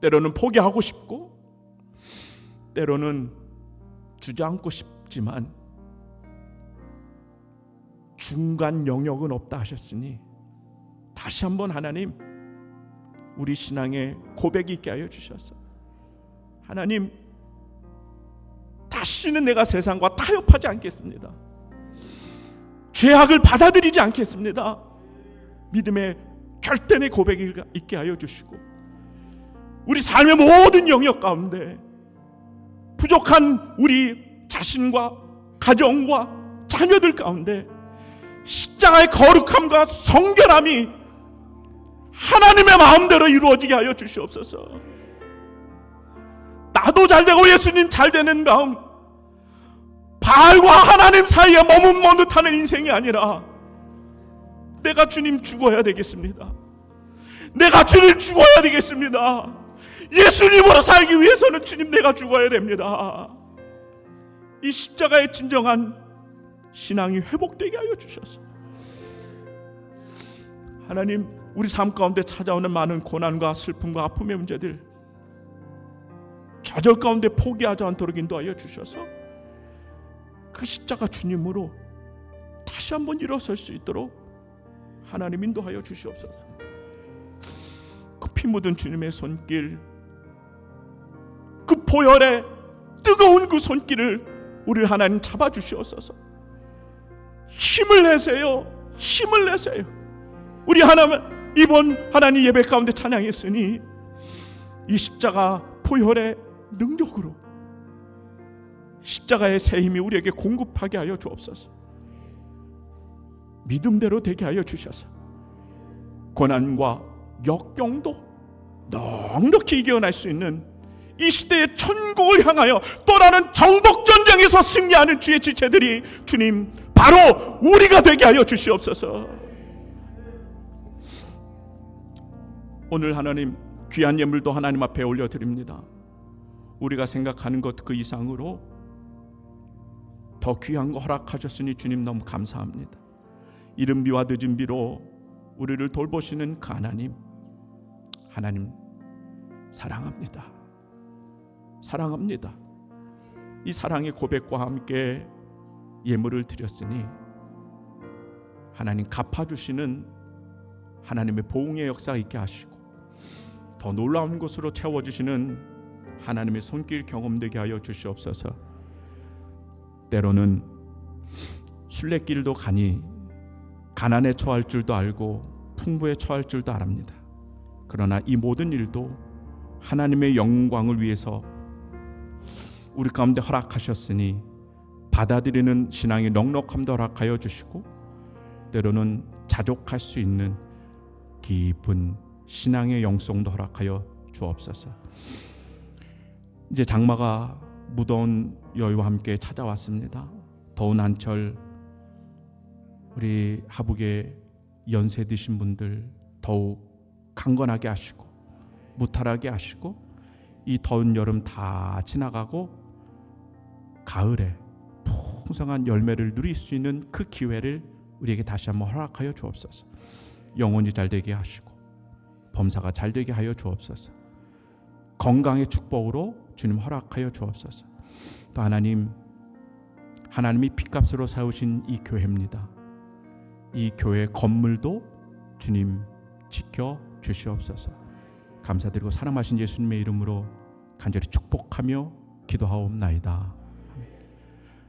때로는 포기하고 싶고 때로는 주저앉고 싶지만 중간 영역은 없다 하셨으니 다시 한번 하나님 우리 신앙의 고백이 있게 하여 주셔서 하나님 다시는 내가 세상과 타협하지 않겠습니다. 죄악을 받아들이지 않겠습니다. 믿음의 결단의 고백이 있게 하여 주시고 우리 삶의 모든 영역 가운데 부족한 우리 자신과 가정과 자녀들 가운데 십자가의 거룩함과 성결함이 하나님의 마음대로 이루어지게 하여 주시옵소서. 나도 잘되고 예수님 잘되는 마음, 바알과 하나님 사이에 머뭇머뭇하는 인생이 아니라 내가 주님 죽어야 되겠습니다. 내가 주님 죽어야 되겠습니다. 예수님으로 살기 위해서는 주님 내가 죽어야 됩니다. 이 십자가의 진정한 신앙이 회복되게 하여 주셔서 하나님, 우리 삶 가운데 찾아오는 많은 고난과 슬픔과 아픔의 문제들 좌절 가운데 포기하지 않도록 인도하여 주셔서 그 십자가 주님으로 다시 한번 일어설 수 있도록 하나님 인도하여 주시옵소서. 그 피 묻은 주님의 손길, 그 보혈의 뜨거운 그 손길을 우리 하나님 잡아주시옵소서. 힘을 내세요. 힘을 내세요. 우리 하나님 이번 하나님 예배 가운데 찬양했으니 이 십자가 보혈의 능력으로 십자가의 새 힘이 우리에게 공급하게 하여 주옵소서. 믿음대로 되게 하여 주셔서 고난과 역경도 넉넉히 이겨낼 수 있는 이 시대의 천국을 향하여 또 다른 정복전쟁에서 승리하는 주의 지체들이 주님 바로 우리가 되게 하여 주시옵소서. 오늘 하나님 귀한 예물도 하나님 앞에 올려드립니다. 우리가 생각하는 것 그 이상으로 더 귀한 거 허락하셨으니 주님 너무 감사합니다. 이른 비와 늦은 비로 우리를 돌보시는 그 하나님 사랑합니다. 사랑합니다. 이 사랑의 고백과 함께 예물을 드렸으니 하나님 갚아주시는 하나님의 보응의 역사 있게 하시고 더 놀라운 것으로 채워주시는 하나님의 손길 경험되게 하여 주시옵소서. 때로는 순례길도 가니 가난에 처할 줄도 알고 풍부에 처할 줄도 알합니다. 그러나 이 모든 일도 하나님의 영광을 위해서 우리 가운데 허락하셨으니 받아들이는 신앙의 넉넉함도 허락하여 주시고 때로는 자족할 수 있는 깊은 신앙의 영성도 허락하여 주옵소서. 이제 장마가 무더운 여유와 함께 찾아왔습니다. 더운 한철 우리 하북에 연세 드신 분들 더욱 강건하게 하시고 무탈하게 하시고 이 더운 여름 다 지나가고 가을에 풍성한 열매를 누릴 수 있는 그 기회를 우리에게 다시 한번 허락하여 주옵소서. 영혼이 잘되게 하시고 범사가 잘되게 하여 주옵소서. 건강의 축복으로 주님 허락하여 주옵소서. 또 하나님이 핏값으로 사오신 이 교회입니다. 이 교회 건물도 주님 지켜 주시옵소서. 감사드리고 사랑하신 예수님의 이름으로 간절히 축복하며 기도하옵나이다.